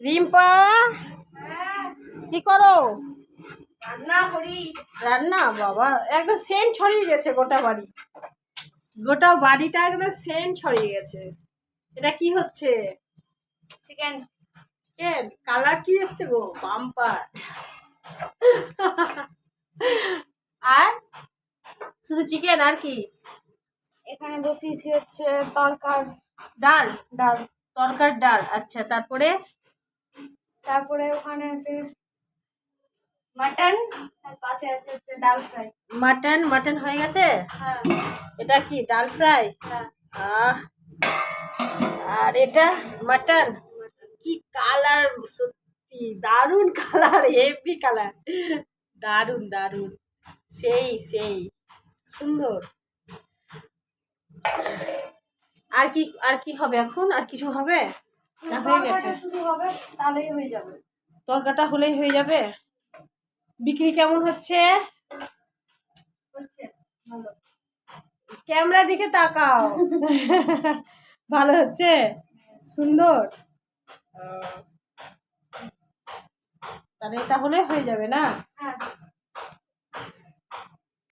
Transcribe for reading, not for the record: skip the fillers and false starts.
রিম্পা কি করো? রান্না করি। রান্না? বাবা একদম সেন্ট ছড়িয়ে গেছে গোটা বাড়ি, গোটা বাড়িটা একদম সেন্ট ছড়িয়ে গেছে। এটা কি হচ্ছে? চিকেন। চিকেন কালার কি এসছে গো? বাম্পার। আর শুধু চিকেন আর কি? এখানে বসিয়েছি হচ্ছে তরকার ডাল, ডাল। তরকার ডাল। আচ্ছা, তারপরে? তারপরে ওখানে আছে মাটন, আর পাশে আছে হচ্ছে ডাল ফ্রাই। মাটন? মাটন হয়ে গেছে? হ্যাঁ এটা কি ডাল ফ্রাই? হ্যাঁ। আহ, আর এটা মাটন। কি কালার! সত্যি দারুণ কালার, হেভি কালার, দারুণ দারুণ, সেই সেই সুন্দর। আর কি, আর কি হবে এখন? আর কিছু হবে না? হয়ে গেছে? তরকাটা শুধু হবে, তাহলেই হয়ে যাবে। তরকাটা হলেই হয়ে যাবে। বিক্রি কেমন হচ্ছে? হচ্ছে ভালো। ক্যামেরার দিকে তাকাও। ভালো হচ্ছে? সুন্দর। তাহলে এটা হলে হয়ে যাবে না? হ্যাঁ